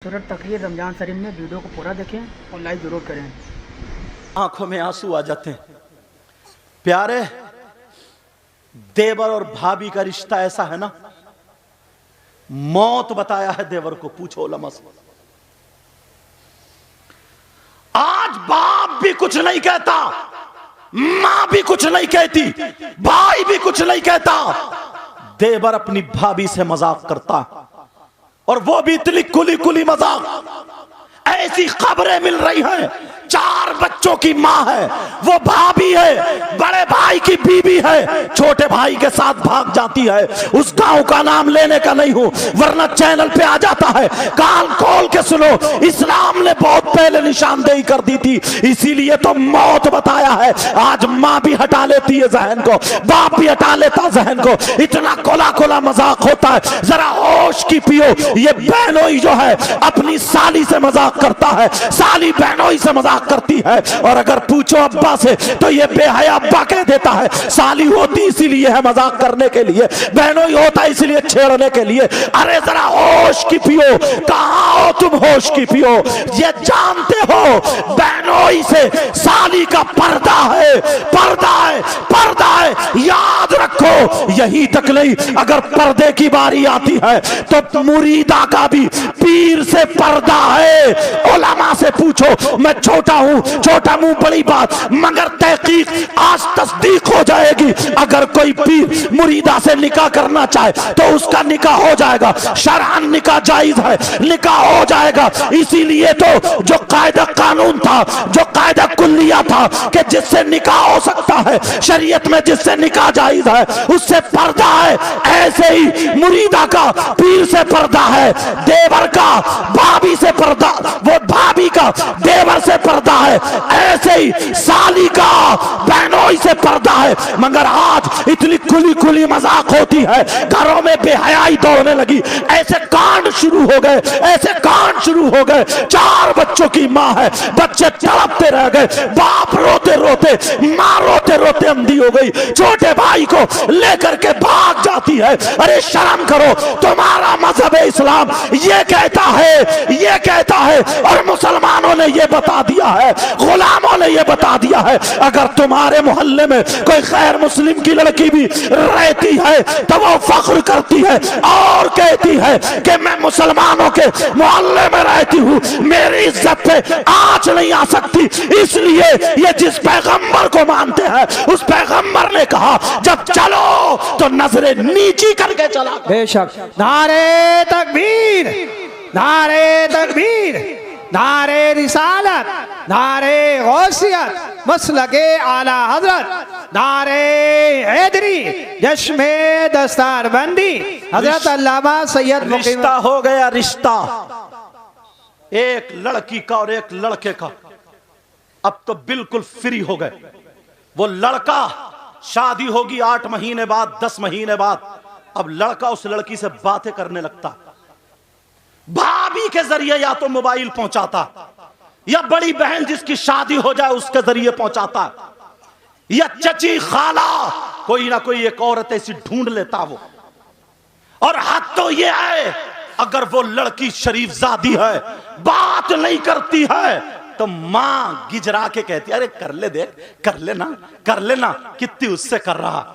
सूरत तकरीर रमजान शरीफ में वीडियो को पूरा देखें और लाइक जरूर करें। आंखों में आंसू आ जाते हैं। प्यारे, देवर और भाभी का रिश्ता ऐसा है ना, मौत बताया है देवर को, पूछो उलमा से। आज बाप भी कुछ नहीं कहता, मां भी कुछ नहीं कहती, भाई भी कुछ नहीं कहता, देवर अपनी भाभी से मजाक करता है, और वो भी इतनी कुली कुली मजाक। ऐसी खबरें मिल रही हैं, 4 बच्चों की मां है, वो भाभी है, बड़े भाई की बीवी है, छोटे भाई के साथ भाग जाती है। उस गांव का नाम लेने का नहीं हूं, वरना चैनल पे आ जाता है। कान खोल के सुनो, इस्लाम ने बहुत पहले निशानदेही कर दी थी, इसीलिए तो मौत बताया है। आज मां भी हटा लेती है जहन को, बाप भी हटा लेता जहन को, इतना कोला कोला मजाक होता है। जरा होश की पियो। ये बहनोई जो है अपनी साली से मजाक करता है, साली बहनोई से मजाक करती है। और अगर पूछो अब्बा से तो ये बेहया अब्बा कह देता है। साली होती इसीलिए है मजाक करने के लिए, बहनोई होता इसलिए छेड़ने के लिए। अरे जरा होश की पियो, कहां हो तुम? होश की पियो। ये जानते हो बहनोई से साली का पर्दा है, पर्दा है, पर्दा है, याद रखो। यही तक नहीं, अगर पर्दे की बारी आती है तो मुरीदा का भी पीर से पर्दा है। उलमा से पूछो, मैं छोटा हूं, छोटा मुंह बड़ी बात, मगर तहकीक आज तस्दीक हो जाएगी। अगर कोई पीर मुरीदा से निकाह करना चाहे तो उसका निकाह हो जाएगा, शरअन निकाह जायज है, निकाह हो जाएगा। इसीलिए तो जो कायदा कानून था, जो कायदा कुल्लिया था कि जिससे निकाह हो सकता है शरीयत में, जिससे निकाह जायज है उससे पर्दा है, ऐसे ही मुरीदा का पीर से पर्दा है, देवर का भाभी से पर्दा, वो भाभी का देवर से पर्दा है, ऐसे ही साली का बहनोई से पर्दा है। मगर आज इतनी खुली खुली मजाक होती है, घरों में बेहयाई दौड़ने लगी, ऐसे कांड शुरू हो गए, ऐसे कांड शुरू हो गए। 4 बच्चों की मां है, बच्चे तड़पते रह गए, बाप रोते रोते, मां रोते रोते अंधी हो गई, छोटे भाई को लेकर के भाग जाती है। अरे शर्म करो, तुम्हारा मजहब इस्लाम ये कहता है, ये कहता है, और मुसलमानों ने ये बता दिया है, गुलामों ने ये बता दिया है। अगर तुम्हारे मोहल्ले में कोई गैर मुस्लिम की लड़की भी रहती है तो वो फख्र करती है और कहती है कि मैं मुसलमानों के मोहल्ले में रहती हूँ, मेरी इज्जत पे आंच नहीं आ सकती। इसलिए ये जिस पैगंबर को मानते हैं उस पैगंबर ने कहा जब चलो तो नजरें नीची करके चला। बेशक। नारे तकबीर, नारे तकबीर, नारे रिसालत, नारे गौसियत, मसलके आला हजरत, नारे हैदरी, जश्मे दस्तारबंदी, हजरत अल्लामा सैयद मुकीम। रिश्ता हो गया, रिश्ता एक लड़की का और एक लड़के का, अब तो बिल्कुल फ्री हो गए। वो लड़का शादी होगी 8 महीने बाद, 10 महीने बाद, अब लड़का उस लड़की से बातें करने लगता, भाभी के जरिए या तो मोबाइल पहुंचाता, या बड़ी बहन जिसकी शादी हो जाए उसके जरिए पहुंचाता, या चची खाला, कोई ना कोई एक औरत ऐसी ढूंढ लेता वो। और हद तो ये है, अगर वो लड़की शरीफ जादी है, बात नहीं करती है, तो मां गिजरा के कहती है अरे कर ले, देख कर लेना, कर लेना, कितनी उससे कर रहा।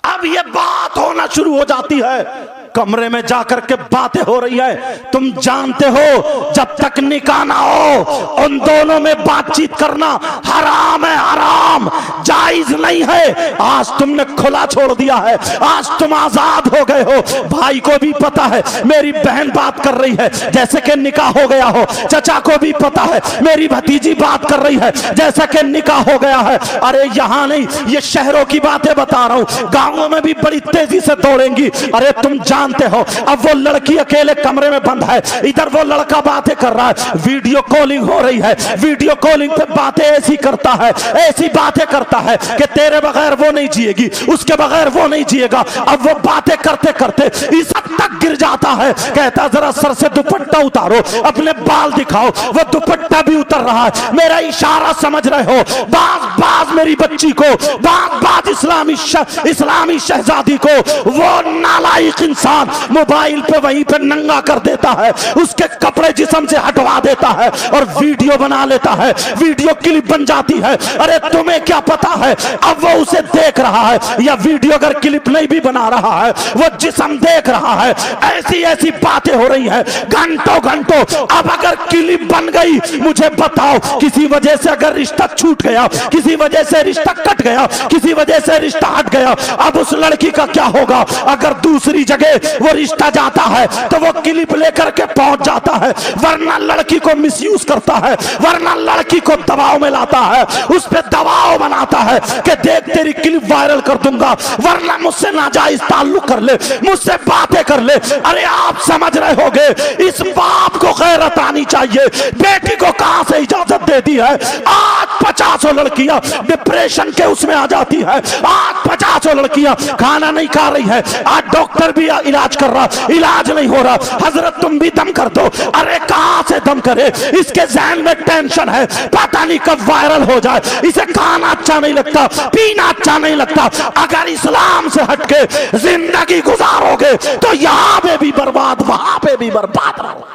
अब ये बात होना शुरू हो जाती है, कमरे में जाकर के बातें हो रही है। तुम जानते हो जब तक निकाह ना हो उन दोनों में बातचीत करना हराम है, हराम, जायज नहीं है। आज तुमने खुला छोड़ दिया है, आज तुम आजाद हो गए हो। भाई को भी पता है मेरी बहन बात कर रही है जैसे कि निकाह हो गया हो, चचा को भी पता है मेरी भतीजी बात कर रही है जैसे कि निकाह हो गया है। अरे यहां नहीं, ये शहरों की बातें बता रहा हूं, गांवों में भी बड़ी तेजी से दौड़ेंगी। अरे तुम जानते हो अब वो लड़की अकेले कमरे में बंद है, इधर वो लड़का बातें कर रहा है, वीडियो कॉलिंग हो रही है, वीडियो कॉलिंग पे बातें ऐसी करता है, ऐसी बातें करता देता है कि तेरे बगैर वो नहीं जिएगी, उसके बगैर वो नहीं जिएगा। अब वो बातें करते करते इस हद तक गिर जाता है, कहता जरा सर से दुपट्टा उतारो, अपने बाल दिखाओ। वो दुपट्टा भी उतर रहा है। मेरा इशारा समझ रहे हो? बाज बाज मेरी बच्ची को, बाज बाज इस्लामी शहजादी को वो नालायक इंसान मोबाइल पे वहीं पे नंगा कर देता है, उसके कपड़े जिस्म से हटवा देता है और वीडियो बना लेता है, वीडियो क्लिप बन जाती है। अरे तुम्हें क्या पता है अब वो उसे देख रहा है, या वीडियो अगर क्लिप नहीं भी बना रहा है वो जिस्म देख रहा है। ऐसी ऐसी बातें हो रही है घंटों घंटों। अब अगर क्लिप बन गई, मुझे बताओ, किसी वजह से अगर रिश्ता छूट गया, किसी वजह से रिश्ता कट गया, किसी वजह से रिश्ता हट गया, अब उस लड़की का क्या होगा? अगर दूसरी जगह वो रिश्ता जाता है तो वो क्लिप लेकर के पहुंच जाता है, वरना लड़की को मिसयूज करता है, वरना लड़की को दबाव में लाता है, उस पे दबाव बनाता है कि देख तेरी क्लिप वायरल कर दूंगा, वरना मुझसे नाजायज ताल्लुक कर ले, मुझसे बातें कर ले। अरे आप समझ रहे होगे इस बाप को गैरत आनी चाहिए। बेटी को कहां से इजाजत दे दी है? आज 50 लड़कियां डिप्रेशन के उसमें आ जाती है, आज 50 लड़कियां खाना नहीं खा रही है, आज डॉक्टर भी इलाज कर रहा, इलाज नहीं हो रहा। हजरत तुम भी दम कर दो। अरे कहां से दम करे? इसके जहन में टेंशन है, पता नहीं कब वायरल हो जाए। इसे खाना अच्छा नहीं लगता, पीना अच्छा नहीं लगता। अगर इस्लाम से हटके जिंदगी गुजारोगे तो यहां पे भी बर्बाद, वहां पे भी बर्बाद रहो।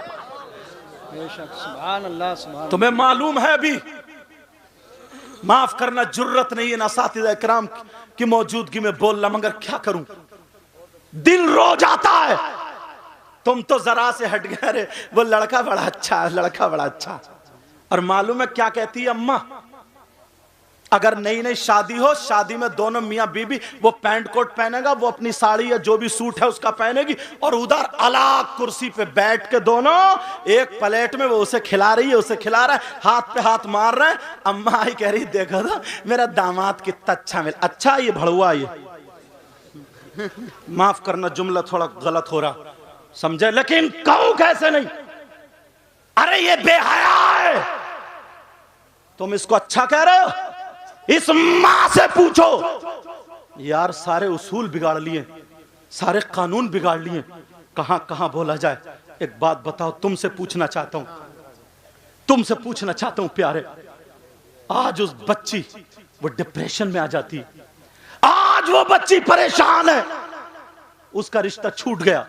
तुम्हें मालूम है भी, माफ करना जुर्रत नहीं है नसातिज़ा इकराम की मौजूदगी में बोलना, मगर क्या करूं, दिल रो जाता है। तुम तो जरा से हट गए, अरे वो लड़का बड़ा अच्छा है, लड़का बड़ा अच्छा। और मालूम है क्या कहती है अम्मा? अगर नई नई शादी हो, शादी में दोनों मियां बीबी, वो पैंट कोट पहनेगा, वो अपनी साड़ी या जो भी सूट है उसका पहनेगी, और उधर अलग कुर्सी पे बैठ के दोनों एक प्लेट में वो उसे खिला रही है, उसे खिला रहा है, हाथ पे हाथ मार रहे हैं। अम्मा आई कह रही देखो तो मेरा दामाद कितना अच्छा मिला। अच्छा ये भड़ुआ, ये माफ करना जुमला थोड़ा गलत हो रहा, समझे, लेकिन कहूं कैसे नहीं। अरे ये बेहया है, तुम इसको अच्छा कह रहे हो? इस मां से पूछो यार, सारे उसूल बिगाड़ लिए, सारे कानून बिगाड़ लिए, कहां कहां बोला जाए। एक बात बताओ, तुमसे पूछना चाहता हूं, तुमसे पूछना चाहता हूं प्यारे, आज उस बच्ची वो डिप्रेशन में आ जाती है, आज वो बच्ची परेशान है, उसका रिश्ता छूट गया,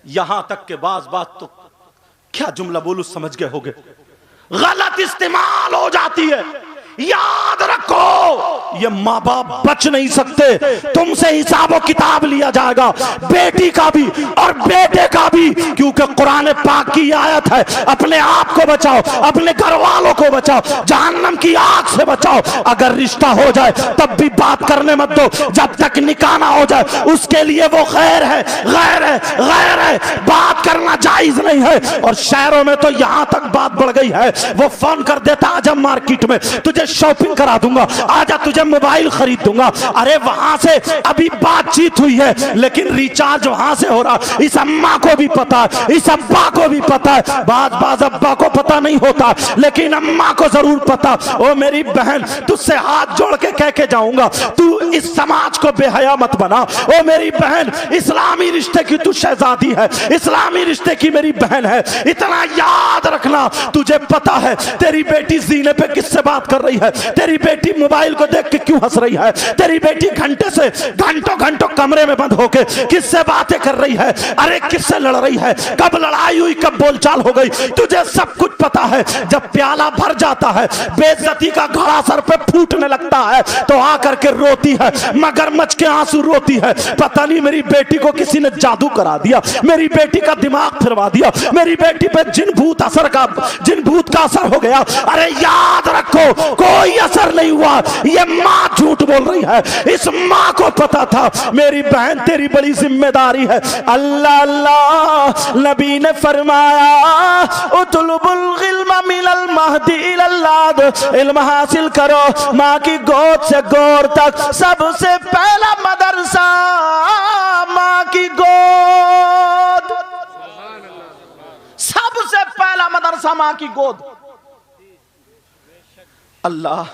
यहां तक के बात तो क्या जुमला बोलूं समझ गए होगे, गलत इस्तेमाल हो जाती है। याद रखो ये माँ बाप बच नहीं सकते, तुमसे हिसाब किताब लिया जाएगा, बेटी का भी और बेटे का भी, क्योंकि कुरान पाक की आयत है, अपने आप को बचाओ, अपने घर वालों को बचाओ, जहन्नम की आग से बचाओ। अगर रिश्ता हो जाए तब भी बात करने मत दो, जब तक निकाह ना हो जाए उसके लिए वो गैर है, गैर है, गैर है, बात करना जायज नहीं है। और शहरों में तो यहां तक बात बढ़ गई है, वो फोन कर देता आजा मार्केट में, तुझे शॉपिंग करा दूंगा, आजा तुझे मोबाइल खरीद दूंगा। अरे वहां से अभी बातचीत हुई है, लेकिन रिचार्ज वहां से हो रहा। इस अम्मा को भी पता है, इस अब्बा को भी पता है, बाज अब्बा को पता नहीं होता, लेकिन अम्मा को जरूर पता। ओ मेरी बहन, तुझसे हाथ जोड़ के कह के जाऊंगा, तू इस समाज को बेहया मत बना। ओ मेरी बहन, इस्लामी रिश्ते की तू शहजादी है, इस्लामी रिश्ते की मेरी बहन है। इतना याद रखना, तुझे पता है तेरी बेटी जीने पे किससे बात कर रही है, तेरी बेटी मोबाइल को देख के क्यों हंस रही है, तेरी बेटी घंटे से घंटों घंटों कमरे में बंद होके किससे बातें कर रही है, अरे किससे लड़ रही है, कब लड़ाई हुई, कब बोलचाल हो गई, तुझे सब कुछ पता है। जब प्याला भर जाता है, बेइज्जती का घड़ा सर पे फूटने लगता है, तो आकर के रोती है, मगरमच्छ के आंसू रोती है, पता नहीं मेरी बेटी को किसी ने जादू करा दिया, मेरी बेटी का दिमाग फिरवा दिया, मेरी बेटी पे जिन भूत का असर हो गया। अरे याद रखो, कोई असर नहीं हुआ, ये माँ झूठ बोल रही है। इस माँ को पता था मेरी बहन तेरी बड़ी जिम्मेदारी है। अल्लाह अल्लाह नबी ने फरमाया, उतलुबुल इल्म मिनल महदी इलल लाद, इल्म हासिल करो माँ की गोद से गौर तक, सबसे पहला मदरसा माँ की गोद, सबसे पहला मदरसा माँ की गोद। अल्लाह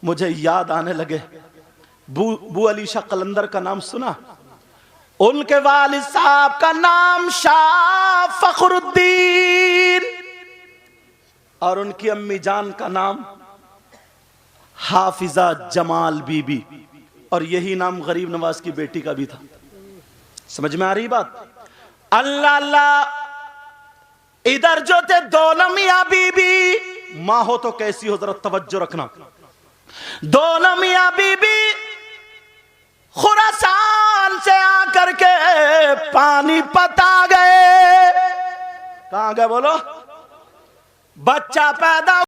मुझे याद आने लगे, बू अली शाह कलंदर का नाम सुना? उनके वालिद साहब का नाम शाह फखरुद्दीन और उनकी अम्मी जान का नाम हाफिजा जमाल बीबी, और यही नाम गरीब नवाज की बेटी का भी था। समझ में आ रही बात? अल्लाह अल्लाह, इधर जो थे दोनों मियां बीबी, मां हो तो कैसी हो, जरा तवज्जो रखना। दोनों मियां बीबी खुरासान से आकर के पानीपत आ गए। कहां गए बोलो? बच्चा पैदा